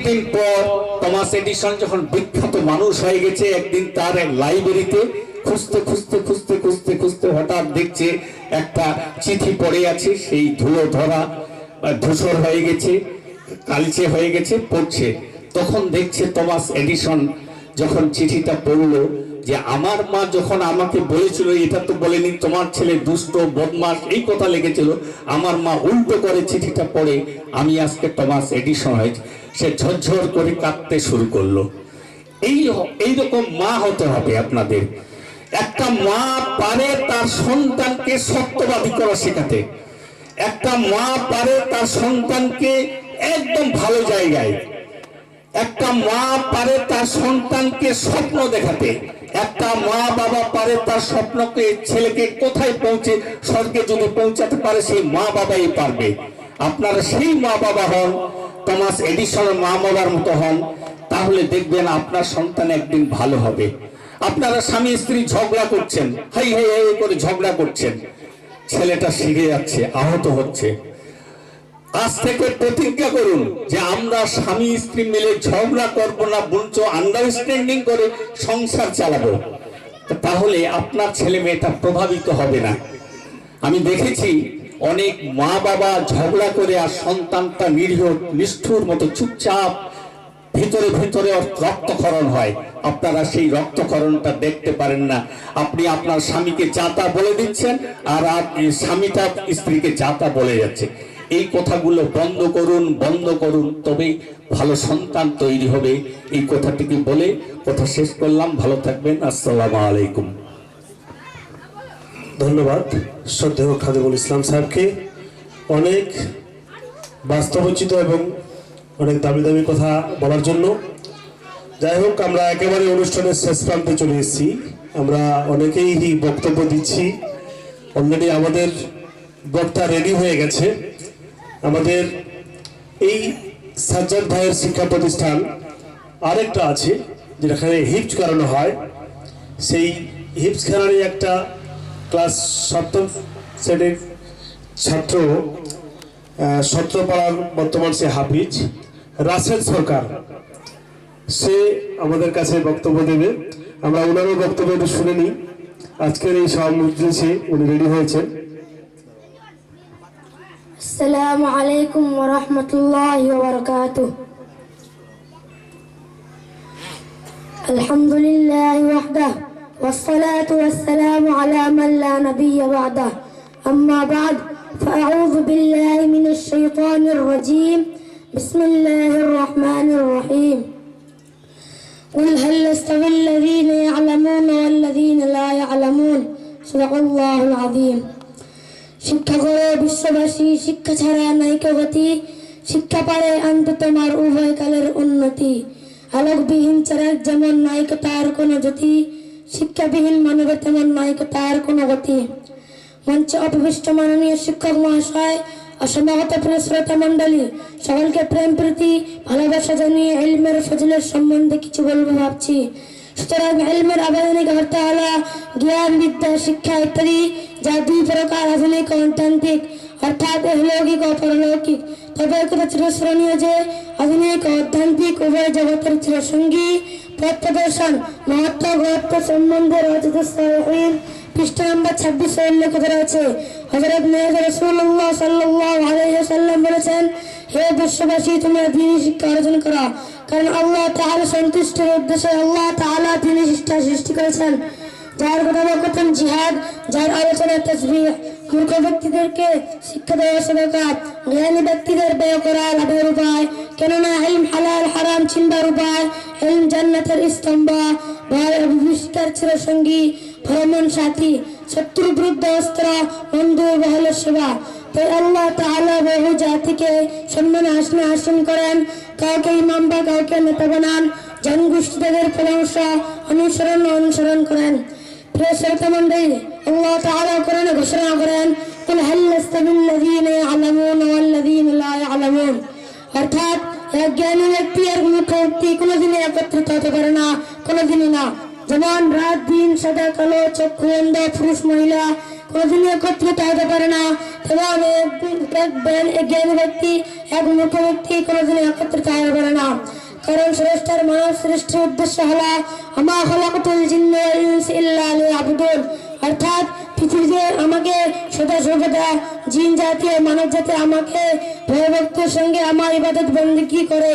অনেকদিন পর Thomas Edison যখন বিখ্যাত মানুষ হয়ে গেছে, একদিন তার এক লাইব্রেরিতে খুঁজতে খুঁজতে খুঁজতে খুঁজতে খুঁজতে হঠাৎ দেখছে একটা চিঠি পড়ে আছে, সেই ধুলো ধরা ধূসর হয়ে গেছে, কালচে হয়ে গেছে, পড়ছে। তখন দেখছে টমাস এডিসন যখন চিঠিটা পড়লো যে আমার মা যখন আমাকে বলেছিল, এটা তো বলেনি তোমার ছেলে দুষ্ট বদমাশ এই কথা লেগেছিল, আমার মা উল্টো করে চিঠিটা পড়ে আমি আজকে টমাস এডিসন হয়েছে। সে ঝরঝর করে কাঁদতে শুরু করলো। এইরকম মা হতে হবে আপনাদের। একটা মা পারে তার সন্তানকে সত্যবাদী করা শেখাতে, একটা মা পারে তার সন্তানকে একদম ভালো জায়গায়, একটা মা পারে তার সন্তানকে স্বপ্ন দেখাতে, একটা মা বাবা পারে তার স্বপ্নকে ছেলেকে কোথায় পৌঁছে স্বর্গে যদি পৌঁছাতে পারে সেই মা বাবাই পারবে। আপনারা সেই মা বাবা হন, টমাস এডিসনের মা বাবার মতো হন, তাহলে দেখবেন আপনার সন্তান একদিন ভালো হবে। আপনারা স্বামী স্ত্রী ঝগড়া করছেন, হাই হাই হাই করে ঝগড়া করছেন, ছেলেটা শিখে যাচ্ছে, আহত হচ্ছে। আজ থেকে প্রতিজ্ঞা করুন যে আমরা স্বামী স্ত্রী মিলে ঝগড়া করবো না, বরঞ্চ আন্ডারস্ট্যান্ডিং করে সংসার চালাবো। তাহলে আপনার ছেলে মেয়েটা প্রভাবিত হবে না। আমি দেখেছি অনেক মা বাবা ঝগড়া করে আর সন্তানটা নিরীহ নিষ্ঠুর মতো চুপচাপ ভিতরে ভিতরে রক্তক্ষরণ হয়। আপনারা সেই রক্তক্ষরণটা দেখতে পারেন না। আপনি আপনার স্বামীকে যাতা বলে দিচ্ছেন আর স্বামীটা স্ত্রীকে যাতা বলে যাচ্ছে। এই কথাগুলো বন্ধ করুন, বন্ধ করুন, তবেই ভালো সন্তান তৈরি হবে। এই কথাটিকে বলে কথা শেষ করলাম। ভালো থাকবেন। আসসালামু আলাইকুম। ধন্যবাদ শ্রদ্ধেয় খাদিমুল ইসলাম সাহেবকে অনেক বাস্তবোচিত এবং অনেক দামি দামি কথা বলার জন্য। যাই হোক, আমরা একেবারে অনুষ্ঠানের শেষ প্রান্তে চলে এসেছি। আমরা অনেকেই বক্তব্য দিচ্ছি, অলরেডি আমাদের বক্তা রেডি হয়ে গেছে। আমাদের এই সাজ্জাদ ভাইয়ের শিক্ষা প্রতিষ্ঠান আরেকটা আছে যেখানে হিপস করানো হয়। সেই হিপস খেলারই একটা ক্লাস 7ম শ্রেণীর ছাত্র, সত্রপাড়ার বর্তমান সে হাফিজ রাসেল সরকার, সে আমাদের কাছে বক্তব্য দেবে। আমরা ওনারও বক্তব্য একটু শুনে নিই। আজকের এই সমাবেশে উনি রেডি হয়েছেন। السلام عليكم ورحمة الله وبركاته. الحمد لله وحده والصلاة والسلام على من لا نبي بعده. أما بعد فأعوذ بالله من الشيطان الرجيم. بسم الله الرحمن الرحيم. قل هل يستوي الذين يعلمون والذين لا يعلمون. صدق الله العظيم. শিক্ষা করে বিশ্ববাসী, শিক্ষা ছাড়া নাইকা গতি, শিক্ষা পারে আনতে তোমার উভয় কালের উন্নতি। আলোকবিহীন চারাক যেমন নাইকা তার কোনো জ্যোতি, শিক্ষাবিহীন মানবে তেমন নাইকা তার কোনো গতি। মঞ্চে অপবিষ্ট মাননীয় শিক্ষক মহাশয়, অসমাগত প্রিয় শ্রোতা মণ্ডলী, সকলকে প্রেম প্রীতি ভালোবাসা জানিয়ে ইলমের ফজিলত সম্বন্ধে কিছু বলবো ভাবছি। সুতরাং ইলমের আবেদনিক অর্থ হলো জ্ঞান, বিদ্যা, শিক্ষা ইত্যাদি, যা দুই প্রকার, আধুনিক ও অধ্যান্তিক, অর্থাৎ ইহলৌকিক ও পরলৌকিক। তবে একথা চিরস্মরণীয় যে আধুনিক ও অধ্যান্তিক উভয় জগতের চিরসঙ্গী। পথ প্রদর্শন মহত্ব গুরুত্ব সম্বন্ধে পৃষ্ঠা নম্বর 26 উল্লেখিত রয়েছে। হযরত মুহাম্মদ রাসূলুল্লাহ সাল্লাল্লাহু আলাইহি ওয়াসাল্লাম বলেছেন, হে বিশ্ববাসী, তোমরা দ্বীনি শিক্ষা অর্জন করো, কারণ আল্লাহ তাআলা সন্তুষ্টির উদ্দেশ্যে আল্লাহ তাআলা দ্বীনি শিক্ষা সৃষ্টি করেছেন। যার কথোপকথন জিহাদ, যার আলোচনা তাসবিহ। মূর্খ ব্যক্তিদেরকে শিক্ষা দেওয়া সাদাকাত, জ্ঞানী ব্যক্তিদের ব্যয় করা লাভের উপায়। কেননা ইলম হালাল হারাম চিনবার উপায়, ইলম জান্নাতের স্তম্ভ, ভয় অভিষ্কার চিরসঙ্গী, ভ্রমণ সাথী, শত্রু বিরুদ্ধ অস্ত্র, বন্ধু বহলের সেবা। তাই আল্লাহ তাআলা বহু জাতিকে সম্মানে হাসিন করেন, কাউকে ইমাম বা কাউকে নেতা বানান, জনগোষ্ঠীদের পরামর্শ অনুসরণ করেন। প্রিয় শ্রোতা মণ্ডলী, আল্লাহ তাআলা কোরআনে ঘোষণা করেন, কুল হাল ইয়াস্তাবিল লাযীনা ইয়া'লামুনা ওয়াল লাযীনা লা ইয়া'লামুন। অর্থাৎ এক জ্ঞানী ব্যক্তি আর মূর্খ ব্যক্তি কোনোদিনই একত্রিত হতে পারে না, কোনোদিনই না। যেমন রাত দিন, সাদা কালো, চক্ষু অন্ধ, পুরুষ মহিলা কোনোদিনই একত্রিত হতে পারে না, তেমন এক জ্ঞানী ব্যক্তি এক মূর্খ ব্যক্তি কোনোদিনই একত্রিত হতে পারে না। কারণ শ্রেষ্ঠের মানব সৃষ্টির উদ্দেশ্য হলো আমা খলাকতুল জিন্না ওয়াল ইনসা ইল্লা লিয়াবুদুন, অর্থাৎ পৃথিবীতে আমাকে সদা সর্বদা জিন জাতি ও মানব জাতি আমাকে ভয়ভক্তির সঙ্গে আমার ইবাদত বন্দেগী করে।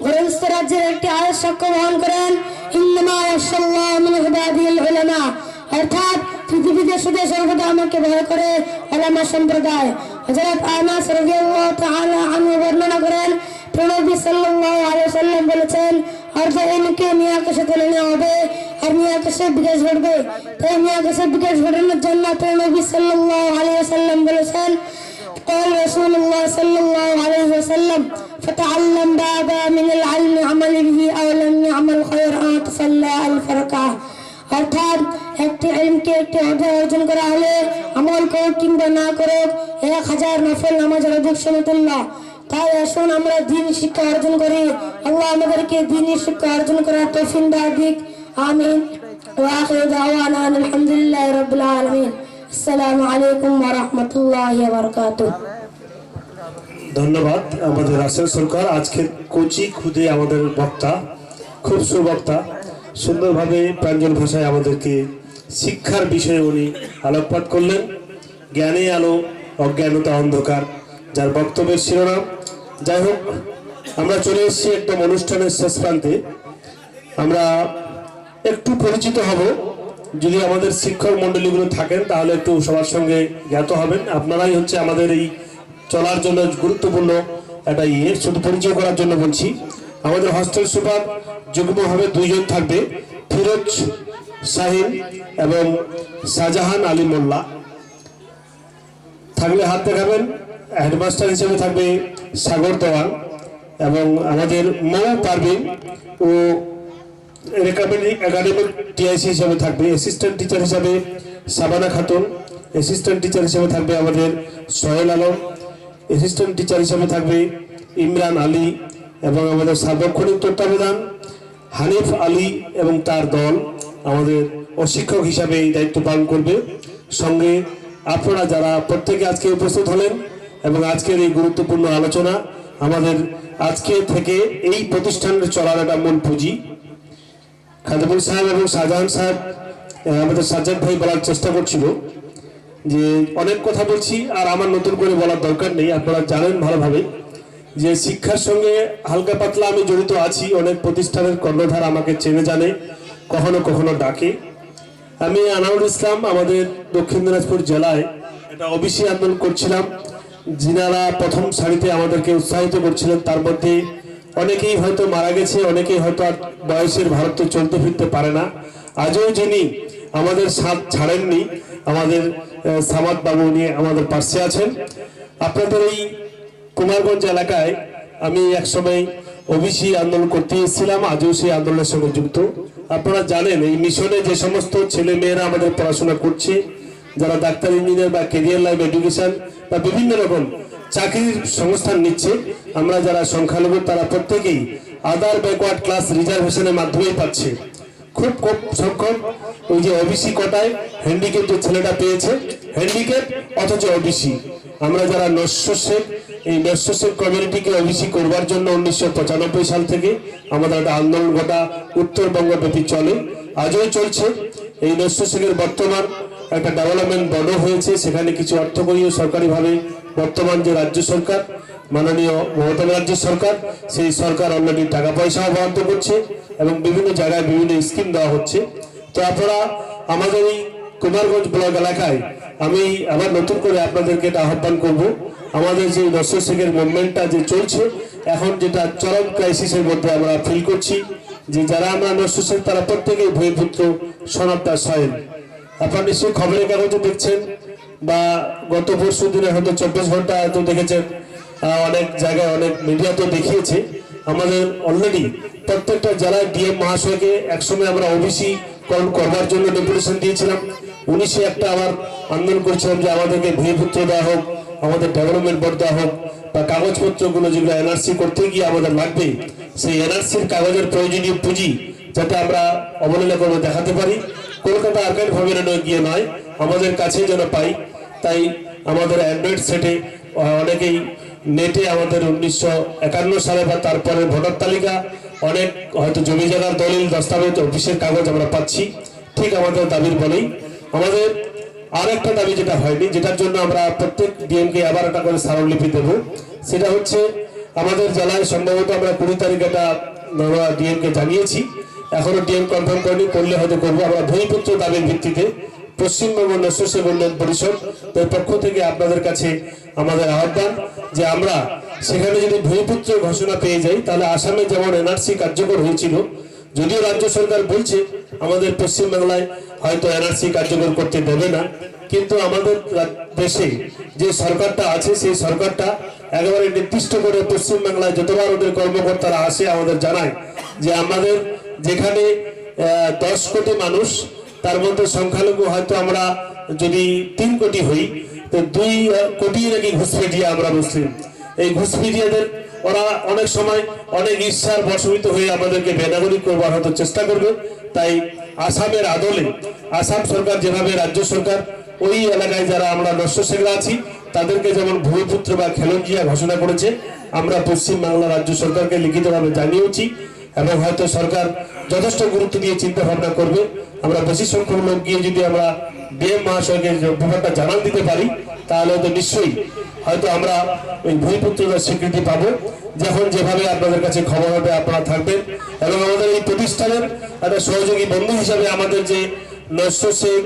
গ্রন্থ রাজ্যের একটি আয়াত সাক্ষ্য বহন করেন, ইন্নামা ইয়াখশাল্লাহ মিন ইবাদিহিল উলামা, অর্থাৎ পৃথিবীতে সদা সর্বদা আমাকে ভয় করে উলামা সম্প্রদায়। হযরত আনাস রাদিয়াল্লাহু তাআলা আনহু বর্ণনা করেন, নবী সাল্লাল্লাহু আলাইহি ওয়াসাল্লাম বলেছেন, অর্থ এমকে নিয়ে আকাশে তুলে নেওয়া হবে আর নিয়ে আকাশে বিকাশ ঘটবে। তাই নিয়ে আকাশে বিকাশ ঘটানোর জন্য নবী সাল্লাল্লাহু আলাইহি ওয়াসাল্লাম বলেছেন, قال رسول الله صلى الله عليه وسلم فتعلم بابا من العلم عمل به أو لم يعمل خيرا تصلى الفرقة, অর্থাৎ একটি ইলমকে একটি অধ্যায় অর্জন করা হলে আমল করুক কিংবা না করুক 1000 নফল নামাজের অধিক সমতুল্য। তাই আসুন আমরা দ্বীন শিক্ষা অর্জন করি। আল্লাহ আমাদেরকে দ্বীনি শিক্ষা অর্জন করার তৌফিক দান দিক। আমিন। ওয়া আখিরু দাওয়ানা আলহামদুলিল্লাহি রাব্বিল আলামিন। আসসালামু আলাইকুম ওয়া রাহমাতুল্লাহি ওয়া বারাকাতুহু। ধন্যবাদ আমাদের রাসেল সরকার। আজকের কোচি খুদে আমাদের বক্তা, খুব সুবক্তা, সুন্দরভাবে প্রাঞ্জল ভাষায় আমাদেরকে শিক্ষার বিষয়ে উনি আলোকপাত করলেন। জ্ঞানে আলো, অজ্ঞানতা অন্ধকার, যার বক্তব্যের শিরোনাম। যাই হোক, আমরা চলে এসেছি একদম অনুষ্ঠানের শেষ প্রান্তে। আমরা একটু পরিচিত হব। যদি আমাদের শিক্ষক মণ্ডলীগুলো থাকেন তাহলে একটু সবার সঙ্গে জ্ঞাত হবেন। আপনারাই হচ্ছে আমাদের এই চলার জন্য গুরুত্বপূর্ণ একটা শুধু পরিচয় করার জন্য বলছি। আমাদের হস্টেল সুপার যুগ্মভাবে 2 জন থাকবে, ফিরোজ শাহিন এবং শাহজাহান আলী মোল্লা। থাকলে হাত দেখাবেন। হেডমাস্টার হিসেবে থাকবে সাগর দেওয়ান এবং আমাদের মৌ পারভিন ও একাডেমিক টিআইসি হিসেবে থাকবে। অ্যাসিস্ট্যান্ট টিচার হিসেবে সাবানা খাতুন, অ্যাসিস্ট্যান্ট টিচার হিসেবে থাকবে আমাদের সোহেল আলম, অ্যাসিস্ট্যান্ট টিচার হিসেবে থাকবে ইমরান আলী এবং আমাদের সার্বক্ষণিক তত্ত্বাবধান হানিফ আলী এবং তার দল আমাদের অশিক্ষক হিসাবে এই দায়িত্ব পালন করবে। সঙ্গে আপনারা যারা প্রত্যেকে আজকে উপস্থিত হলেন এবং আজকের এই গুরুত্বপূর্ণ আলোচনা আমাদের আজকে থেকে এই প্রতিষ্ঠানের চলার একটা মূল পুঁজি। খাদেমুল সাহেব এবং শাহজাহান সাহেব, আমাদের সাজ্জাদ ভাই বলার চেষ্টা করছিল যে অনেক কথা বলছি আর আমার নতুন করে বলার দরকার নেই। আপনারা জানেন ভালোভাবে যে শিক্ষার সঙ্গে হালকা পাতলা আমি জড়িত আছি। অনেক প্রতিষ্ঠানের কর্ণধার আমাকে চেনে জানে, কখনো কখনো ডাকে। আমি আনাউল ইসলাম আমাদের দক্ষিণ দিনাজপুর জেলায় একটা ওবিসি আন্দোলন করছিলাম, যিনারা প্রথম সারিতে আমাদেরকে উৎসাহিত করছিলেন। তার মধ্যে অনেকেই হয়তো মারা গেছে, অনেকেই হয়তো আর বয়সের ভারতে চলতে ফিরতে পারে না। আজও যিনি আমাদের সাথ ছাড়েননি, আমাদের সামাদ বাবু নিয়ে আমাদের পাশে আছেন। আপনাদের এই কুমারগঞ্জ এলাকায় আমি একসময় ওবিসি আন্দোলন করতে এসেছিলাম, আজও সেই আন্দোলনের সঙ্গে যুক্ত। আপনারা জানেন এই মিশনে যে সমস্ত ছেলে মেয়েরা আমাদের পড়াশোনা করছে, যারা ডাক্তার, ইঞ্জিনিয়ার বা ক্যারিয়ার লাইফ এডুকেশন বা বিভিন্ন রকম চাকরির সংস্থান নিচ্ছে, আমরা যারা সংখ্যালঘু তারা প্রত্যেকেই আদার ব্যাকওয়ার্ড ক্লাস রিজার্ভেশনের মাধ্যমেই পাচ্ছে। খুব কম সংখ্যক ওই যে ওবিসি কোটায় হ্যান্ডিক্যাপ যে ছেলেটা পেয়েছে, হ্যান্ডিক্যাপ অথচ ওবিসি। আমরা যারা নস্যশেখ, এই নস্যশেখ কমিউনিটিকে ওবিসি করবার জন্য 1995 সাল থেকে আমাদের একটা আন্দোলন গোটা উত্তরবঙ্গব্যাপী চলে, আজও চলছে। এই নস্যশেখের বর্তমান একটা ডেভেলপমেন্ট বড় হয়েছে, সেখানে কিছু অর্থকরীয় সরকারিভাবে বর্তমান যে রাজ্য সরকার মাননীয় মমতা ব্যানার্জি সরকার, সেই সরকার অলরেডি টাকা পয়সাও বরাদ্দ করছে এবং বিভিন্ন জায়গায় বিভিন্ন স্কিম দেওয়া হচ্ছে। তো আপনারা আমাদের এই কুমারগঞ্জ ব্লক এলাকায় আমি আবার নতুন করে আপনাদেরকে এটা আহ্বান করব, আমাদের যে নস্যশেখের মুভমেন্টটা যে চলছে এখন, যেটা চরম ক্রাইসিসের মধ্যে আমরা ফিল করছি, যে যারা আমরা নস্যশেখ তারা প্রত্যেকেই ভূমিপুত্র সনাতন সোহেল। আপনারা নিশ্চয়ই খবরের কাগজে দেখছেন বা গত পরশু দিনে হয়তো 24 ঘন্টা তো দেখেছেন, অনেক জায়গায় অনেক মিডিয়াতেও দেখিয়েছে। আমাদের অলরেডি প্রত্যেকটা জেলায় ডিএম মহাশয়কে একসময় আমরা ওবিসি করবার জন্য ডেপুটেশন দিয়েছিলাম। 19 একটা আবার আন্দোলন করছিলাম যে আমাদেরকে ভূমিপুত্র দেওয়া হোক, আমাদের ডেভেলপমেন্ট বোর্ড দেওয়া হোক, বা কাগজপত্রগুলো যেগুলো এনআরসি করতে গিয়ে আমাদের লাগবে, সেই এনআরসির কাগজের প্রয়োজনীয় পুঁজি যাতে আমরা অবলীলা করে দেখাতে পারি, কলকাতা আর্কাইভ ভবনে গিয়ে নয়, আমাদের কাছে যেন পাই। তাই আমাদের অ্যান্ড্রয়েড সেটে অনেকেই নেটে আমাদের 1951 সালে বা তারপরে ভোটার তালিকা, অনেক হয়তো জমি জায়গার দলিল, দস্তাবেজ, অফিসের কাগজ আমরা পাচ্ছি। ঠিক আমাদের দাবির বলেই আমাদের আর একটা দাবি যেটা হয়নি, যেটার জন্য আমরা প্রত্যেক ডিএমকে আবার একটা করে স্মারকলিপি দেব, সেটা হচ্ছে আমাদের জেলায় সম্ভবত আমরা 20 তারিখ একটা আমরা ডিএমকে জানিয়েছি, এখনো ডিএম কনফার্ম করেনি, করলে হয়তো করবো। আমরা ভূমিপুত্র দাবির ভিত্তিতে পশ্চিমবঙ্গ নস্যসেব উন্নয়ন পরিষদ এর পক্ষ থেকে আপনাদের কাছে আমাদের আহ্বান যে আমরা সেখানে যদি ভূমিপুত্র ঘোষণা পেয়ে যাই, তাহলে আসামে যেমন এনআরসি কার্যকর হয়েছিল, যদিও রাজ্য সরকার বলছে আমাদের পশ্চিমবাংলায় হয়তো এনআরসি কার্যকর করতে দেবে না, কিন্তু আমাদের দেশে যে সরকারটা আছে সেই সরকারটা একেবারে নির্দিষ্ট করে পশ্চিমবাংলায় যতবার ওদের কর্মকর্তারা আসে আমাদের জানায় যে আমাদের যেখানে 10 কোটি মানুষ, তার মধ্যে সংখ্যালঘু হয়তো আমরা যদি 3 কোটি হই, তো 2 কোটি নাকি ঘুষপেটিয়া আমরা মুসলিম। এই ঘুষপেটিয়াদের ওরা অনেক সময় অনেক ঈর্ষার বশীভূত হয়ে আমাদেরকে বেনাগরিক করবার হয়তো চেষ্টা করবে। তাই আসামের আদলে আসাম সরকার যেভাবে রাজ্য সরকার ওই এলাকায় যারা আমরা নস্যসেবরা আছি তাদেরকে যেমন ভূমিপুত্র বা খেলঞ্জিয়া ঘোষণা করেছে, আমরা পশ্চিমবাংলা রাজ্য সরকারকে লিখিতভাবে জানিয়েছি এবং হয়তো সরকার যথেষ্ট গুরুত্ব দিয়ে চিন্তা ভাবনা করবে। আমরা বেশি সংখ্যক লোক গিয়ে যদি আমরা ডিএম মহাশয়কে ব্যাপারটা জানান দিতে পারি, তাহলে তো নিশ্চয়ই হয়তো আমরা ওই ভূমিপুত্রতার স্বীকৃতি পাবো। যখন যেভাবে আপনাদের কাছে খবর হবে আপনারা থাকবেন, এবং আমাদের এই প্রতিষ্ঠানের একটা সহযোগী বন্ধু হিসাবে আমাদের যে নস্যসেব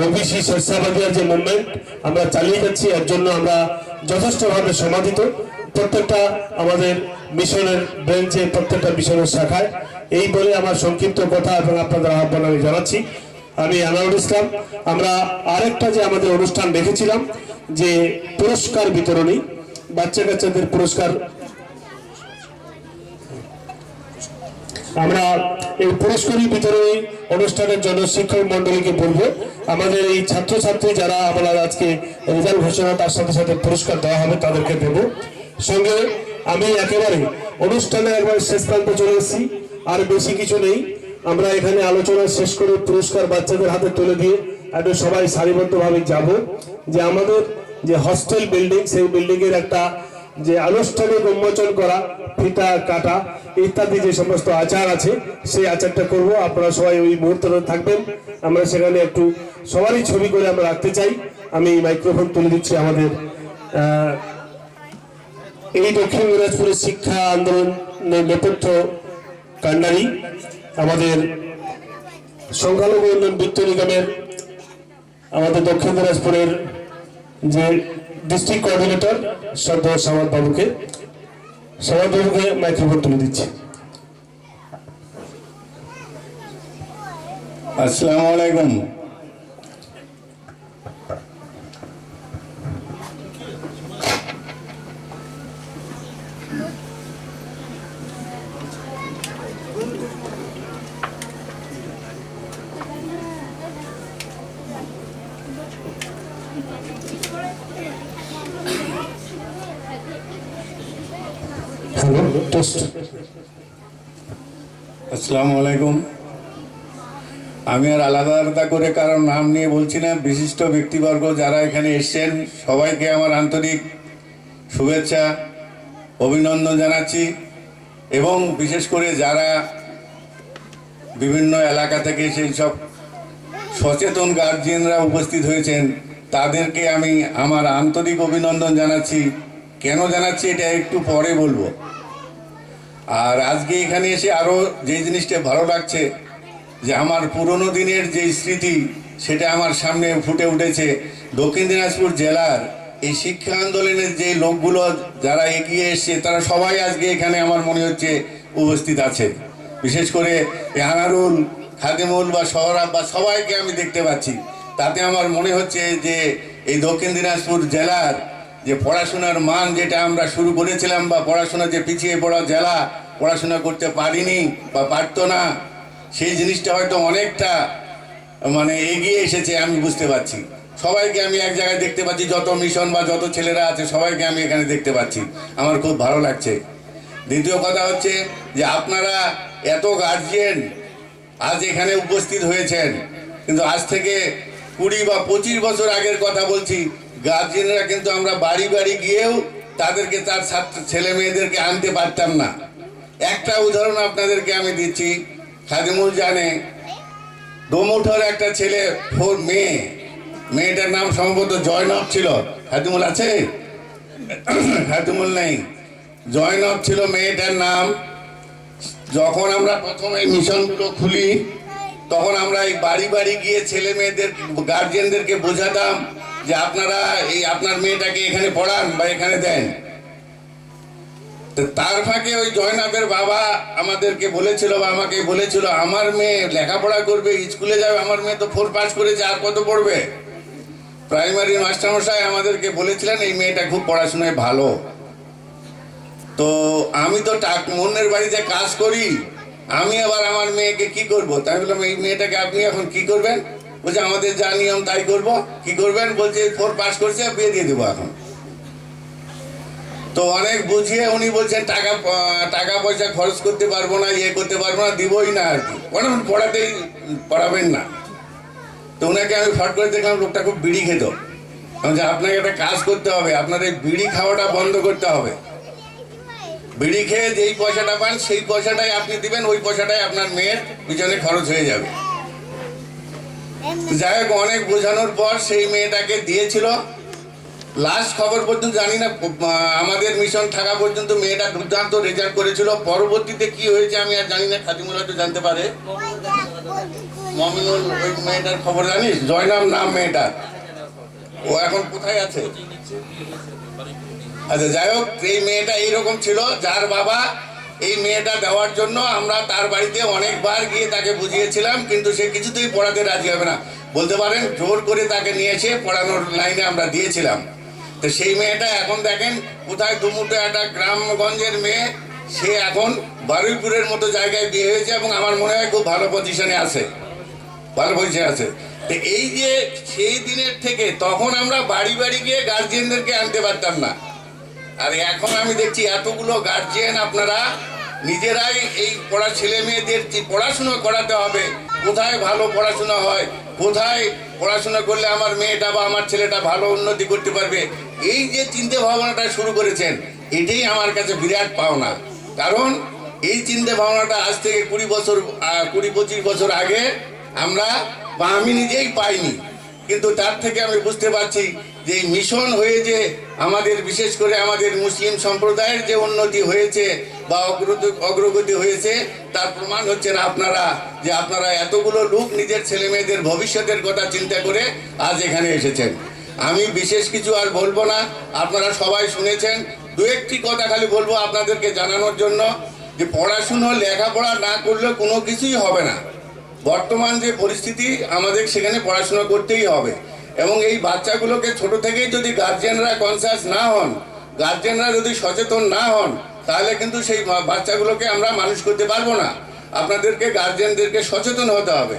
ওবিসি স্বেচ্ছাবাদীর যে মুভমেন্ট আমরা চালিয়ে যাচ্ছি, এর জন্য আমরা যথেষ্টভাবে সমাদিত। প্রত্যেকটা আমাদের মিশনের ব্রাঞ্চে, প্রত্যেকটা মিশনের শাখায়। এই বলে আমার সংক্ষিপ্ত কথা এবং আপনাদের আহ্বান আমি জানাচ্ছি। আমি আনোয়ারুল ইসলাম। আমরা আরেকটা যে আমাদের অনুষ্ঠান রেখেছিলাম যে পুরস্কার বিতরণী, বাচ্চা কাচ্চাদের পুরস্কার, আমরা এই পুরস্কারী বিতরণী অনুষ্ঠানের জন্য শিক্ষক মন্ডলীকে বলবো আমাদের এই ছাত্রছাত্রী যারা আমরা আজকে রেজাল্ট ঘোষণা তার সাথে সাথে পুরস্কার দেওয়া হবে তাদেরকে দেব। সঙ্গে আমি একেবারে অনুষ্ঠানে একবার শেষ প্রান্তে চলে এসেছি, আর বেশি কিছু নেই। আমরা এখানে আলোচনা শেষ করে পুরস্কার বাচ্চাদের হাতে তুলে দিয়ে একটু সবাই সারিবদ্ধভাবে যাব। যে আমাদের যে হস্টেল বিল্ডিং, সেই বিল্ডিং এর একটা যে আনুষ্ঠানিক উন্মোচন করা, ফিতা কাটা ইত্যাদি যে সমস্ত আচার আছে, সেই আচারটা করব। আপনারা সবাই ওই মুহূর্তে থাকবেন। আমরা সেখানে একটু সবারই ছবি করে আমরা রাখতে চাই। আমি মাইক্রোফোন তুলে দিচ্ছি আমাদের এই দক্ষিণ দিনাজপুরের শিক্ষা আন্দোলনের নেপথ্য কান্ডারি, আমাদের সংখ্যালঘু উন্নয়ন বৃত্ত নিগমের আমাদের দক্ষিণ দিনাজপুরের যে ডিস্ট্রিক্ট কোঅর্ডিনেটর শ্রদ্ধেয় সামাদ বাবুকে মাইক্রোফোন তুলে দিচ্ছি। আসসালামু আলাইকুম। Hello, test. আসসালামু আলাইকুম। আমি আর আলাদা আলাদা করে কারণ নাম নিয়ে বলছি না, বিশিষ্ট ব্যক্তিবর্গ যারা এখানে এসছেন সবাইকে আমার আন্তরিক শুভেচ্ছা অভিনন্দন জানাচ্ছি। এবং বিশেষ করে যারা বিভিন্ন এলাকা থেকে সেই সব সচেতন গার্জিয়ানরা উপস্থিত হয়েছেন তাদেরকে আমি আমার আন্তরিক অভিনন্দন জানাচ্ছি। কেন জানাচ্ছি এটা একটু পরে বলবো। আর আজকে এখানে এসে আরও যে জিনিসটা ভালো লাগছে যে আমার পুরনো দিনের যে স্মৃতি সেটা আমার সামনে ফুটে উঠেছে। দক্ষিণ দিনাজপুর জেলার এই শিক্ষা আন্দোলনের যে লোকগুলো যারা এগিয়ে এসছে তারা সবাই আজকে এখানে আমার মনে হচ্ছে উপস্থিত আছে। বিশেষ করে আনারুল, খাদিমুল বা সোহরাব বা সবাইকে আমি দেখতে পাচ্ছি। তাতে আমার মনে হচ্ছে যে এই দক্ষিণ দিনাজপুর জেলার যে পড়াশোনার মান যেটা আমরা শুরু করেছিলাম, বা পড়াশোনা যে পিছিয়ে পড়া জেলা, পড়াশোনা করতে পারিনি বা পারতো না, সেই জিনিসটা হয়তো অনেকটা মানে এগিয়ে এসেছে আমি বুঝতে পারছি। সবাইকে আমি এক জায়গায় দেখতে পাচ্ছি, যত মিশন বা যত ছেলেরা আছে সবাইকে আমি এখানে দেখতে পাচ্ছি, আমার খুব ভালো লাগছে। দ্বিতীয় কথা হচ্ছে যে আপনারা এত গার্জিয়ান আজ এখানে উপস্থিত হয়েছেন, কিন্তু আজ থেকে 20 বা 25 বছর আগের কথা বলছি, গার্জিয়ানরা কিন্তু আমরা বাড়ি বাড়ি গিয়েও তাদেরকে তার ছেলে মেয়েদেরকে আনতে পারতাম না। একটা উদাহরণ আপনাদেরকে আমি দিচ্ছি। খাদিমুল জানে, ডোমুঠর একটা ছেলে মেয়েটার নাম সম্ভবত জয়নব ছিল। খাদিমুল আছে? খাদিমুল নেই, জয়নব ছিল মেয়েটার নাম। যখন আমরা প্রথমে মিশনগুলো খুলি তখন আমরা এই বাড়ি বাড়ি গিয়ে ছেলে মেয়েদের গার্জিয়ানদেরকে বোঝাতাম যে আপনারা এই আপনার মেয়েটাকে এখানে পড়ান বা এখানে দেন। তো তার ফাঁকে ওই জয়নাবের বাবা আমাদেরকে বলেছিল বা আমাকে বলেছিল, আমার মেয়ে লেখাপড়া করবে, স্কুলে যাবে, আমার মেয়ে তো 4 পাস করেছে, আর কত পড়বে। প্রাইমারি মাস্টারমশাই আমাদেরকে বলেছিলেন এই মেয়েটা খুব পড়াশোনায় ভালো। তো আমি তো মনের বাড়িতে কাজ করি, আমি আবার আমার মেয়েকে কি করব? তাই বললাম এই মেয়েটাকে আপনি এখন কি করবেন? বলছে আমাদের যা নিয়ম তাই করব। কি করবেন? বলছে 4 পাস করছে, বিয়ে দিয়ে দেবো এখন। তো অনেক বুঝিয়ে উনি বলছেন টাকা পয়সা খরচ করতে পারবো না, ইয়ে করতে পারবো না, দিবই না আর কি, পড়াবেন না। তো ওনাকে আমি ফট করে দেখলাম লোকটা খুব বিড়ি খেত। যে আপনাকে একটা কাজ করতে হবে, আপনার এই বিড়ি খাওয়াটা বন্ধ করতে হবে। বিড়ি খেয়ে যেই পয়সাটা পান সেই পয়সাটাই আপনি দিবেন, ওই পয়সাটাই আপনার মেয়ের পিছনে খরচ হয়ে যাবে। যাই হোক, অনেক বোঝানোর পর সেই মেয়েটাকে দিয়েছিল। লাস্ট খবর পর্যন্ত জানি না, আমাদের মিশন থাকা পর্যন্ত মেয়েটা দুর্দান্ত রেজাল্ট করেছিল। পরবর্তীতে কি হয়েছে আমি আর জানি না, খাদিমুল হয়তো জানতে পারে। মমিনুল, ওই মেয়েটার খবর জানিস? জয়নাব নাম মেয়েটার, ও এখন কোথায় আছে? আচ্ছা, যাই হোক, এই মেয়েটা এইরকম ছিল, যার বাবা এই মেয়েটা দেওয়ার জন্য আমরা তার বাড়িতে অনেকবার গিয়ে তাকে বুঝিয়েছিলাম, কিন্তু সে কিছুতেই পড়াতে রাজি হবে না। বলতে পারেন জোর করে তাকে নিয়ে এসে পড়ানোর লাইনে আমরা দিয়েছিলাম। তো সেই মেয়েটা এখন দেখেন কোথায়, দুমুটো একটা গ্রামগঞ্জের মেয়ে, সে এখন বারুইপুরের মতো জায়গায় বিয়ে হয়েছে এবং আমার মনে হয় খুব ভালো পজিশনে আছে, ভালো পজিশনে আছে। তো এই যে সেই দিনের থেকে তখন আমরা বাড়ি বাড়ি গিয়ে গার্জিয়ানদেরকে আনতে পারতাম না, আর এখন আমি দেখছি এতগুলো গার্জিয়ান আপনারা নিজেরাই এই ছেলে মেয়েদের পড়াশুনো করাতে হবে। কোথায় ভালো পড়াশোনা হয়, কোথায় পড়াশোনা করলে আমার মেয়েটা বা আমার ছেলেটা ভালো উন্নতি করতে পারবে, এই যে চিন্তা ভাবনাটা শুরু করেছেন, এটাই আমার কাছে বিরাট পাওনা। কারণ এই চিন্তা ভাবনাটা আজ থেকে 20-25 বছর আগে আমরা বা আমি নিজেই পাইনি। কিন্তু তার থেকে আমি বুঝতে পারছি যে এই মিশন হয়ে যে আমাদের, বিশেষ করে আমাদের মুসলিম সম্প্রদায়ের যে উন্নতি হয়েছে বা অগ্রগতি হয়েছে, তার প্রমাণ হচ্ছেন আপনারা, যে আপনারা এতগুলো লোক নিজের ছেলে মেয়েদের ভবিষ্যতের কথা চিন্তা করে আজ এখানে এসেছেন। আমি বিশেষ কিছু আর বলবো না, আপনারা সবাই শুনেছেন। 2-1টি কথা খালি বলবো আপনাদেরকে জানানোর জন্য, যে পড়াশুনো, লেখাপড়া না করলে কোনো কিছুই হবে না। বর্তমান যে পরিস্থিতি, আমাদের সেখানে পড়াশোনা করতেই হবে। এবং এই বাচ্চাগুলোকে ছোট থেকেই যদি গার্জিয়ানরা কনসাস না হন, গার্জিয়ানরা যদি সচেতন না হন, তাহলে কিন্তু সেই বাচ্চাগুলোকে আমরা মানুষ করতে পারবো না। আপনাদেরকে গার্জিয়ানদেরকে সচেতন হতে হবে।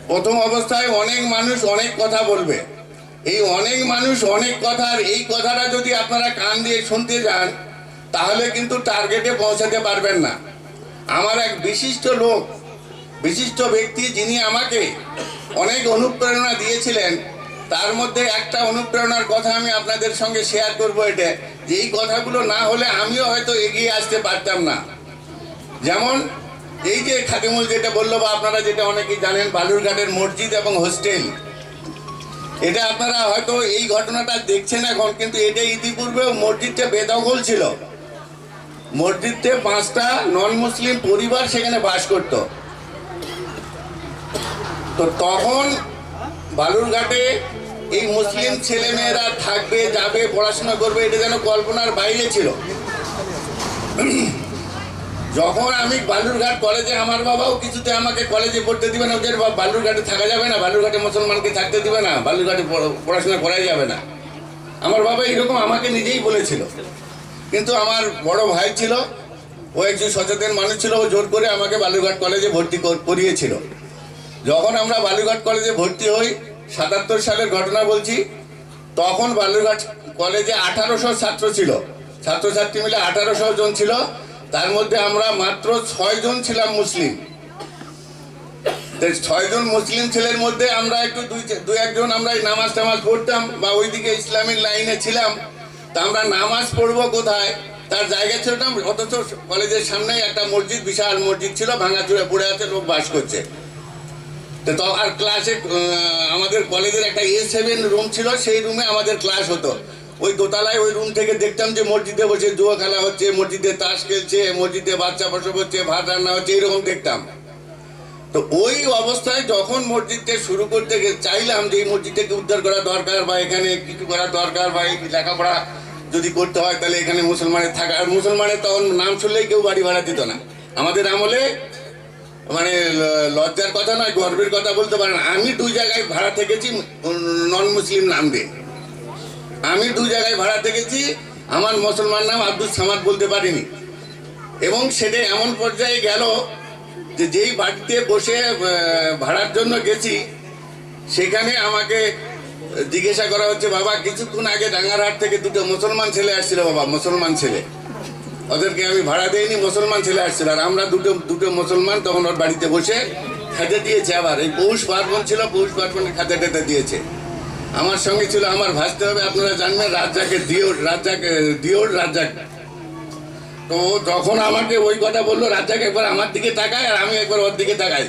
প্রথম অবস্থায় অনেক মানুষ অনেক কথা বলবে, এই অনেক মানুষ অনেক কথার এই কথাটা যদি আপনারা কান দিয়ে শুনতে যান, তাহলে কিন্তু টার্গেটে পৌঁছাতে পারবেন না। আমার এক বিশিষ্ট ব্যক্তি, যিনি আমাকে অনেক অনুপ্রেরণা দিয়েছিলেন, তার মধ্যে একটা অনুপ্রেরণার কথা আমি আপনাদের সঙ্গে শেয়ার করবো। এটা যে এই কথাগুলো না হলে আমিও হয়তো এগিয়ে আসতে পারতাম না। যেমন এই যে খাদিমুল যেটা বললো, বা আপনারা যেটা অনেকেই জানেন, বালুরঘাটের মসজিদ এবং হোস্টেল, এটা আপনারা হয়তো এই ঘটনাটা দেখছেন এখন, কিন্তু এটা ইতিপূর্বেও মসজিদটা বেদখল ছিল। মসজিদে 5টা নন মুসলিম পরিবার সেখানে বাস করত। তো তখন বালুরঘাটে এই মুসলিম ছেলে মেয়েরা থাকবে, যাবে, পড়াশোনা করবে, এটা যেন কল্পনার বাইরে ছিল। যখন আমি বালুরঘাট কলেজে, আমার বাবাও কিছুতে আমাকে কলেজে পড়তে দিবে না, ওদের বালুরঘাটে থাকা যাবে না, বালুরঘাটে মুসলমানকে থাকতে দিবে না, বালুরঘাটে পড়াশোনা করাই যাবে না। আমার বাবা এরকম আমাকে নিজেই বলেছিল। কিন্তু আমার বড় ভাই ছিল, ও একজন সচেতন মানুষ ছিল, ও জোর করে আমাকে বালুরঘাট কলেজে ভর্তি করিয়েছিল। যখন আমরা বালুরঘাট কলেজে ভর্তি হই, 77 সালের ঘটনা বলছি, তখন বালুরঘাট কলেজে 1800 ছাত্র ছিল, ছাত্রছাত্রী মিলে 1800 জন ছিল। তার মধ্যে আমরা মাত্র 6 জন ছিলাম মুসলিম। 6 জন মুসলিম ছেলের মধ্যে আমরা একটু 2-1 জন আমরা নামাজ টামাজ পড়তাম বা ওইদিকে ইসলামিক লাইনে ছিলাম। তা আমরা নামাজ পড়বো কোথায়, তার জায়গা ছিল না। অথচ কলেজের সামনে একটা মসজিদ, বিশাল মসজিদ ছিল, ভাঙাচুরে পড়ে আছে, লোক বাস করছে। তো আর ক্লাসে আমাদের কলেজের একটা A7 রুম ছিল, সেই রুমে আমাদের ক্লাস হতো। ওই দোতলায় ওই রুম থেকে দেখতাম যে মসজিদে বসে জুয়া খেলা হচ্ছে, মসজিদে তাস খেলছে, মসজিদে বাচ্চা প্রসব হচ্ছে, ভাত রান্না হচ্ছে, এইরকম দেখতাম। তো ওই অবস্থায় যখন মসজিদটা শুরু করতে চাইলাম যে এই মসজিদটাকে উদ্ধার করা দরকার, বা এখানে কিছু করা দরকার, বা এই লেখাপড়া যদি করতে হয় তাহলে এখানে মুসলমানের থাকা। আর মুসলমানের তখন নাম শুনলেই কেউ বাড়ি ভাড়া দিত না। আমাদের আমলে মানে লজ্জার কথা নয়, গর্বের কথা বলতে পারেন, আমি 2 জায়গায় ভাড়া থেকেছি নন মুসলিম নাম দিয়ে। আমি 2 জায়গায় ভাড়া থেকেছি, আমার মুসলমান নাম আব্দুল সামাদ বলতে পারিনি। এবং সেটা এমন পর্যায়ে গেল যে যেই বাড়িতে বসে ভাড়ার জন্য গেছি, সেখানে আমাকে জিজ্ঞাসা করা হচ্ছে, বাবা কিছুক্ষণ আগে ডাঙ্গারহাট থেকে 2টো মুসলমান ছেলে আসছিল, বাবা মুসলমান ছেলে, ওদেরকে আমি ভাড়া দেইনি, মুসলমান ছেলে আসছিল। আর আমরা দুটো মুসলমান তখন ওর বাড়িতে বসে খেতে দিয়েছে। আবার এই পৌষ পার্বণ ছিল, পৌষ পার্বণে খেতে টেতে দিয়েছে। আমার সঙ্গে ছিল আমার ভাসতে হবে, আপনারা জানবেন, রাজ্জাকের দিওর রাজ্জাক। তো যখন আমাকে ওই কথা বললো, রাজ্জাক একবার আমার দিকে তাকায় আর আমি একবার ওর দিকে তাকাই,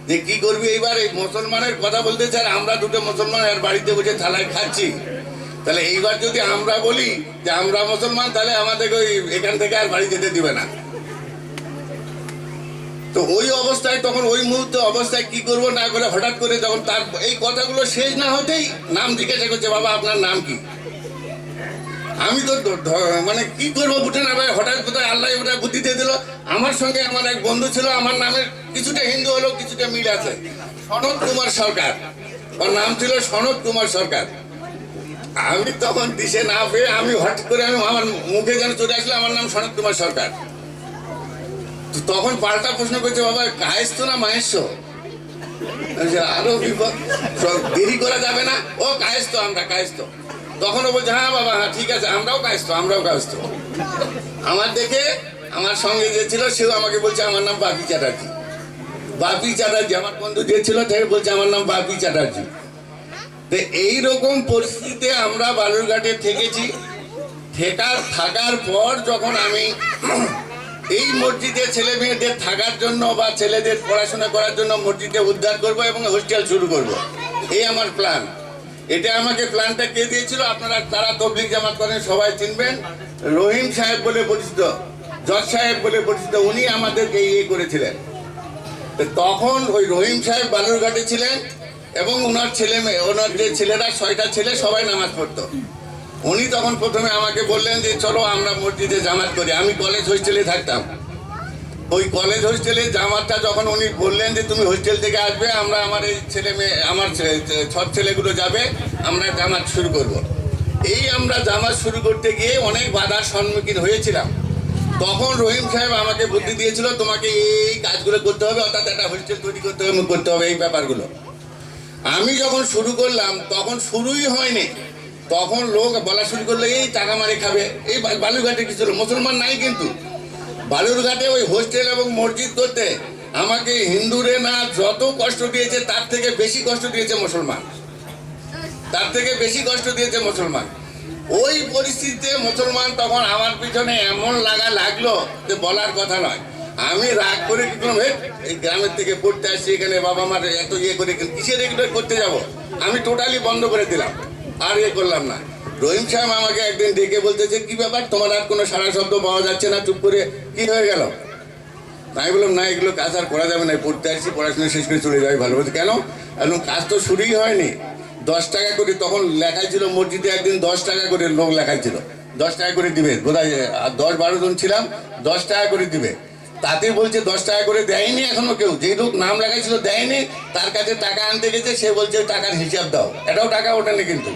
যে কি করবি এইবার, এই মুসলমানের কথা বলতে চাই, আমরা 2টো মুসলমান আর বাড়িতে বসে থালায় খাচ্ছি, তাহলে এইবার যদি আমরা বলি যে আমরা মুসলমান, তাহলে আমাদেরকে ওই এখান থেকে আর বাড়ি যেতে দিবে না। তো ওই অবস্থায়, তখন ওই মুহূর্তে অবস্থায় কি করব না করে, হঠাৎ করে যখন তার এই কথাগুলো শেষ না হতেই নাম জিজ্ঞাসা করছে, বাবা আপনার নাম কি? আমি তো মানে কি করবো বুঝে না ভাই, হঠাৎ কোথায় আল্লাহ ওটা বুদ্ধি দিয়ে দিল। আমার সঙ্গে আমার এক বন্ধু ছিল, আমার নামের কিছুটা হিন্দু হলেও কিছুটা মিল আছে, সনৎ কুমার সরকার, ওর নাম ছিল সনৎ কুমার সরকার। আমি তখন দিশে না পেয়ে আমি হঠাৎ করে আমার মুখে যেন চলে আসলো আমার নাম সনৎ কুমার সরকার। তখন পাল্টা প্রশ্ন করছে, বাবা কায়েস্ত না মাহেশ্ব? আরো বিপদ, দেরি করা যাবে না, ও কায়েস্ত, আমরা কায়েস্ত। তখনও বলছে, হ্যাঁ বাবা হ্যাঁ ঠিক আছে, আমরাও কায়েস্ত। আমার দেখে আমার সঙ্গে যে ছিল সেও আমাকে বলছে আমার নাম বাপি চ্যাটার্জি। আমার বন্ধু যে ছিল সে বলছে আমার নাম বাপি চ্যাটার্জি। তো এইরকম পরিস্থিতিতে আমরা বালুরঘাটে থেকেছি। থাকার পর যখন আমি এই মসজিদে ছেলে মেয়েদের থাকার জন্য বা ছেলেদের পড়াশোনা করার জন্য মসজিদে উদ্ধার করব এবং হোস্টেল শুরু করব, এই আমার প্ল্যান। এটা আমাকে প্ল্যানটা কে দিয়েছিল, আপনারা তারা তবলিগ জামাত করেন সবাই চিনবেন, রহিম সাহেব বলে পরিচিত, জজ সাহেব বলে পরিচিত, উনি আমাদেরকে ইয়ে করেছিলেন। তখন ওই রহিম সাহেব বালুরঘাটে ছিলেন এবং ওনার যে ছেলেরা 6টা ছেলে সবাই নামাজ পড়তো। উনি তখন প্রথমে আমাকে বললেন যে চলো আমরা মসজিদে জামাত করি। আমি কলেজ হোস্টেলে থাকতাম, ওই কলেজ হোস্টেলে জামাতটা যখন উনি বললেন যে তুমি হোস্টেল থেকে আসবে, আমরা আমার এই ছেলে মেয়ে আমার সব ছেলেগুলো যাবে, আমরা জামাত শুরু করব। এই আমরা জামাত শুরু করতে গিয়ে অনেক বাধার সম্মুখীন হয়েছিলাম। তখন রহিম সাহেব আমাকে বুদ্ধি দিয়েছিল, তোমাকে এই কাজগুলো করতে হবে, অর্থাৎ একটা হোস্টেল তৈরি করতে হবে এই ব্যাপারগুলো। আমি যখন শুরু করলাম তখন শুরুই হয়নি, তখন লোক বলা শুরু করলো এই টাকা মারি খাবে। এই বালুরঘাটে কিছু মুসলমান নাই, কিন্তু বালুরঘাটে ওই হোস্টেল এবং মসজিদ করতে আমাকে হিন্দুরে না যত কষ্ট দিয়েছে তার থেকে বেশি কষ্ট দিয়েছে মুসলমান। ওই পরিস্থিতিতে মুসলমান তখন আমার পিছনে এমন লাগলো যে বলার কথা নয়। আমি রাগ করে কি করলাম, এই গ্রামের থেকে পড়তে আসছি, এখানে বাবা মার এত ইয়ে করে কিসের এগুলো করতে যাব, আমি টোটালি বন্ধ করে দিলাম, আর ইয়ে করলাম না। রহিম সাহেব আমাকে একদিন ডেকে বলতেছে, কি ব্যাপার তোমার আর কোনো সারা শব্দ পাওয়া যাচ্ছে না, চুপ করে কি হয়ে গেল? আমি বললাম না, এগুলো কাজ আর করা যাবে না, পড়তে আসছি, পড়াশোনা শেষ করে চলে যাবে। ভালো বলছে, কেন? এবং কাজ তো শুরুই হয়নি। 10 টাকা করে তখন লেখাই ছিল মসজিদে, একদিন 10 টাকা করে লোক লেখাই ছিল, 10 টাকা করে দিবে বোধহয়, 10-12 জন ছিলাম, 10 টাকা করে দিবে। তাতে বলছে 10 টাকা করে দেয়নি এখনো কেউ, যে লোক নাম লেখাইছিল দেয়নি, তার কাছে টাকা আনতে গেছে, সে বলছে টাকার হিসাব দাও, এটাও টাকা ওঠেনি কিন্তু।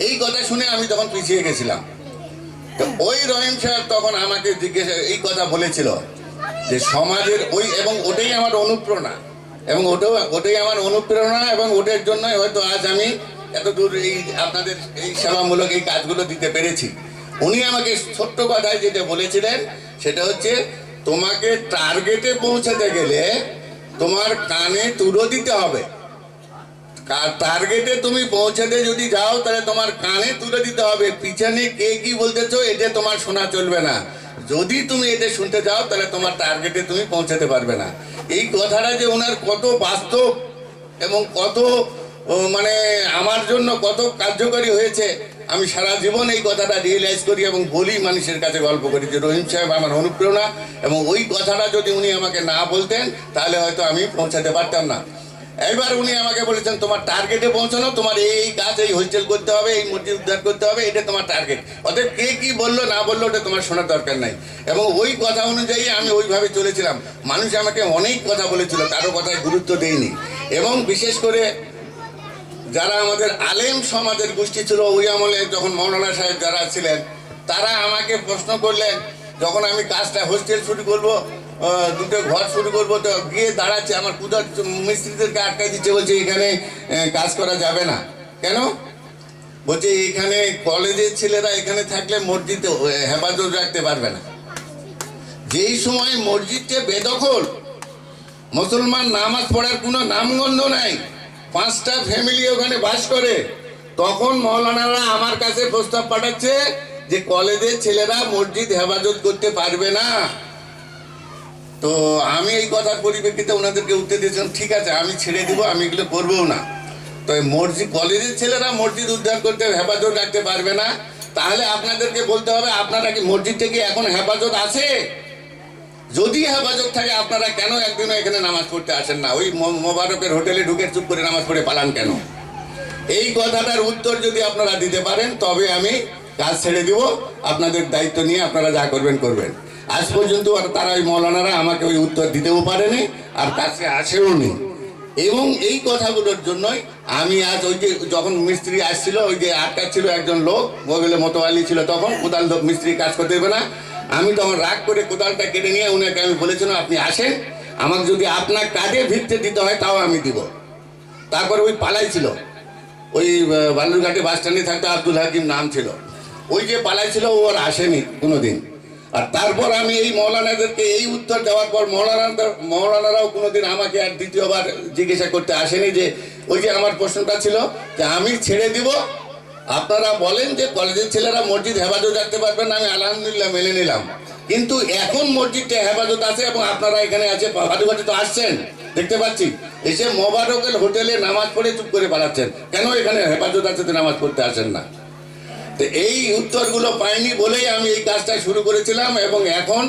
এই কথা শুনে আমি তখন পিছিয়ে গেছিলাম। তো ওই রহিম সাহেব তখন আমাকে এই কথা বলেছিল যে সমাজের এবং ওটাই আমার অনুপ্রেরণা, এবং ওটার জন্যই হয়তো আজ আমি এত দূর এই আপনাদের এই সেবামূলক এই কাজগুলো দিতে পেরেছি। উনি আমাকে ছোট্ট কথায় যেটা বলেছিলেন সেটা হচ্ছে, তোমাকে টার্গেটে পৌঁছাতে গেলে তোমার কানে তুলো দিতে হবে, টার্গেটে তুমি পৌঁছাতে যদি যাও তাহলে তোমার কানে তুলে দিতে হবে, পিছনে কে কি বলতেছো এটা তোমার শোনা চলবে না। যদি তুমি এটা শুনতে যাও তাহলে তোমার টার্গেটে তুমি পৌঁছাতে পারবে না। এই কথাটা যে ওনার কত বাস্তব এবং কত মানে আমার জন্য কত কার্যকরী হয়েছে, আমি সারা জীবন এই কথাটা রিয়েলাইজ করি এবং বলি মানুষের কাছে, গল্প করি যে রহিম সাহেব আমার অনুপ্রেরণা। এবং ওই কথাটা যদি উনি আমাকে না বলতেন তাহলে হয়তো আমি পৌঁছাতে পারতাম না। এবার উনি আমাকে বলেছেন তোমার টার্গেটে পৌঁছানো, তোমার এই কাজ, এই হোস্টেল করতে হবে, এই মসজিদ উদ্ধার করতে হবে, এটা তোমার টার্গেট। অতএব কে কি বললো না বললো ওটা তোমার শোনার দরকার নাই। এবং ওই কথা অনুযায়ী আমি ওইভাবে চলেছিলাম। মানুষ আমাকে অনেক কথা বলেছিল, কারো কথায় গুরুত্ব দেয়নি। এবং বিশেষ করে যারা আমাদের আলেম সমাজের গোষ্ঠী ছিল ওই আমলে, যখন মৌলানা সাহেব যারা ছিলেন তারা আমাকে প্রশ্ন করলেন, যখন আমি কাজটা হোস্টেল শুরু করব, দুটো ঘর শুরু করব, তো গিয়ে দাঁড়াচ্ছে আমার কুদার মিস্ত্রিদেরকে আটকাই দিচ্ছে, বলছে এখানে কাজ করা যাবে না। কেন? বলছে এখানে কলেজের ছেলেরা এখানে থাকলে মসজিদে হেফাজত রাখতে পারবে না। যেই সময় মসজিদকে বেদখল, মুসলমান নামাজ পড়ার কোনো নামগন্ধ নাই, 5টা ফ্যামিলি ওখানে বাস করে, তখন মৌলানারা আমার কাছে প্রস্তাব পাঠাচ্ছে যে কলেজের ছেলেরা মসজিদ হেফাজত করতে পারবে না। তো আমি এই কথার পরিপ্রেক্ষিতে ওনাদেরকে উত্তর দিয়েছিলাম, ঠিক আছে আমি ছেড়ে দিব, আমি এগুলো করবো না। তো মসজিদ, কলেজের ছেলেরা মসজিদ উদ্ধার করতে হেফাজত রাখতে পারবে না, তাহলে আপনাদেরকে বলতে হবে আপনারা কি মসজিদটা কি এখন হেফাজত আছে? যদি হেফাজত থাকে আপনারা কেন একদিনও এখানে নামাজ পড়তে আসেন না? ওই মোবারকের হোটেলে ঢুকে চুপ করে নামাজ পড়ে পালান কেন? এই কথাটার উত্তর যদি আপনারা দিতে পারেন তবে আমি কাজ ছেড়ে দিব, আপনাদের দায়িত্ব নিয়ে আপনারা যা করবেন করবেন। আজ পর্যন্ত আর তারা ওই মৌলানারা আমাকে ওই উত্তর দিতেও পারেনি আর কাছে আসেও নি। এবং এই কথাগুলোর জন্যই আমি আজ ওই যে যখন মিস্ত্রি আসছিল, ওই যে আটকা ছিল একজন লোক, বগলে মতোয়ালি ছিল, তখন কোদাল মিস্ত্রি কাজ করতে দেবে না, আমি তখন রাগ করে কোদালটা কেটে নিয়ে উনাকে আমি বলেছিলাম আপনি আসেন, আমাকে যদি আপনার কাজে ভিড়তে দিতে হয় তাও আমি দিব। তারপরে ওই পালাই ছিল, ওই বালুরঘাটে বাস স্ট্যান্ডে থাকতো আব্দুল হাকিম নাম ছিল, ওই যে পালাই ছিল ও আর আসেনি কোনোদিন। আর তারপর আমি এই মৌলানাদেরকে এই উত্তর দেওয়ার পর মৌলানারাও কোনোদিন আমাকে আর দ্বিতীয়বার জিজ্ঞাসা করতে আসেনি যে ওই যে আমার প্রশ্নটা ছিল যে আমি ছেড়ে দিব, আপনারা বলেন যে কলেজের ছেলেরা মসজিদ হেফাজত রাখতে পারবেন না, আমি আলহামদুলিল্লাহ মেনে নিলাম, কিন্তু এখন মসজিদটা হেফাজত আছে এবং আপনারা এখানে আছে ভাটুঘাটে তো আসছেন দেখতে পাচ্ছি, এসে মোবারকের হোটেলে নামাজ পড়ে চুপ করে পালাচ্ছেন, কেন এখানে হেফাজত আছে তো নামাজ পড়তে আসেন না? তো এই উত্তরগুলো পাইনি বলেই আমি এই কাজটা শুরু করেছিলাম। এবং এখন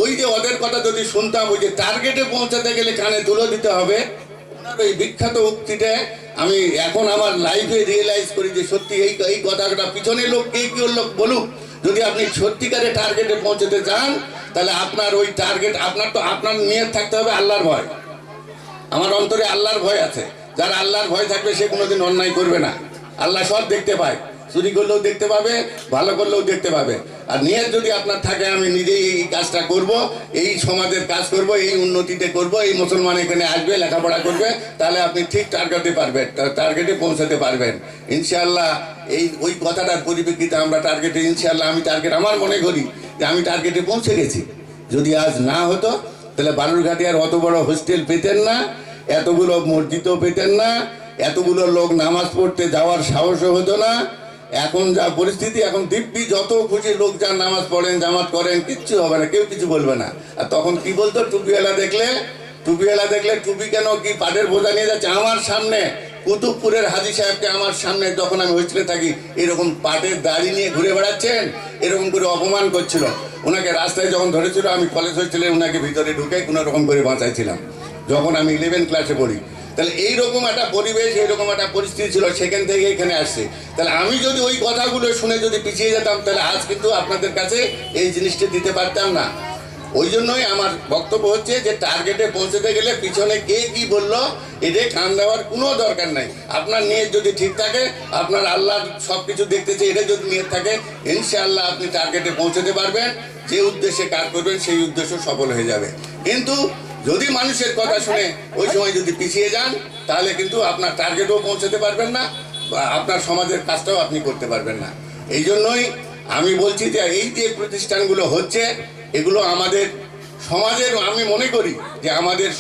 ওই যে ওদের কথা যদি শুনতাম, ওই যে টার্গেটে পৌঁছাতে গেলে কানে তুলে দিতে হবে, ওনার ওই বিখ্যাত উক্তিটা আমি এখন আমার লাইফে রিয়েলাইজ করি যে সত্যি এই কথাটা পিছনে লোক কে কি লোক বলুক, যদি আপনি সত্যিকারে টার্গেটে পৌঁছাতে চান তাহলে আপনার ওই টার্গেট, আপনার নিয়ত থাকতে হবে আল্লাহর ভয়। আমার অন্তরে আল্লাহর ভয় আছে, যার আল্লাহর ভয় থাকবে সে কোনোদিন অন্যায় করবে না। আল্লাহ সব দেখতে পায়, চুরি করলেও দেখতে পাবে, ভালো করলেও দেখতে পাবে। আর নিয়ত যদি আপনার থাকে আমি নিজেই এই কাজটা করব, এই সমাজের কাজ করব, এই উন্নতিতে করব, এই মুসলমান এখানে আসবে, লেখাপড়া করবে, তাহলে আপনি ঠিক টার্গেটে পৌঁছাতে পারবেন ইনশাআল্লাহ। ওই কথাটার পরিপ্রেক্ষিতে আমরা টার্গেটে ইনশাআল্লাহ, আমার মনে করি যে আমি টার্গেটে পৌঁছে গেছি। যদি আজ না হতো তাহলে বালুরঘাটে আর অত বড় হোস্টেল পেতেন না, এতগুলো মসজিদও পেতেন না, এতগুলো লোক নামাজ পড়তে যাওয়ার সাহসও হতো না। এখন যা পরিস্থিতি, এখন দিব্যি যত খুশি লোক যার নামাজ পড়েন, জামাত করেন, কিচ্ছু হবে না, কেউ কিছু বলবে না। আর তখন কি বলতো, টুপিওয়ালা দেখলে টুপি কেন কি পাটের বোঝা নিয়ে যাচ্ছে আমার সামনে, কুতুবপুরের হাজী সাহেবকে আমার সামনে যখন আমি হোস্টেলে থাকি এরকম পাটের দাড়ি নিয়ে ঘুরে বেড়াচ্ছেন, এরকম করে অপমান করছিল। ওনাকে রাস্তায় যখন ধরেছিল আমি কলেজ হোস্টেলে ওনাকে ভিতরে ঢুকে কোনো রকম করে বাঁচাইছিলাম যখন আমি 11 ক্লাসে পড়ি। তাহলে এইরকম একটা পরিবেশ, এইরকম একটা পরিস্থিতি ছিল, সেখান থেকে এখানে আসছে। তাহলে আমি যদি ওই কথাগুলো শুনে যদি পিছিয়ে যেতাম তাহলে আজ কিন্তু আপনাদের কাছে এই জিনিসটা দিতে পারতাম না। ওই জন্যই আমার বক্তব্য হচ্ছে যে টার্গেটে পৌঁছতে গেলে পিছনে কে কি বললো এতে কান দেওয়ার কোনো দরকার নাই। আপনার নিয়ত যদি ঠিক থাকে, আপনার আল্লাহ সব কিছু দেখতেছে, এটা যদি নিয়ত থাকে, ইনশাআল্লাহ আপনি টার্গেটে পৌঁছতে পারবেন। যে উদ্দেশ্যে কাজ করবেন সেই উদ্দেশ্য সফল হয়ে যাবে। কিন্তু যদি মানুষের কথা শুনে ওই সময় যদি পিছিয়ে যান তাহলে কিন্তু আপনার টার্গেটও পৌঁছতে পারবেন না, বা আপনার সমাজের কাজটাও আপনি করতে পারবেন না। এই জন্যই আমি বলছি যে এই যে প্রতিষ্ঠানগুলো হচ্ছে এগুলো আমাদের সমাজের, আমি মনে করি যে আমাদের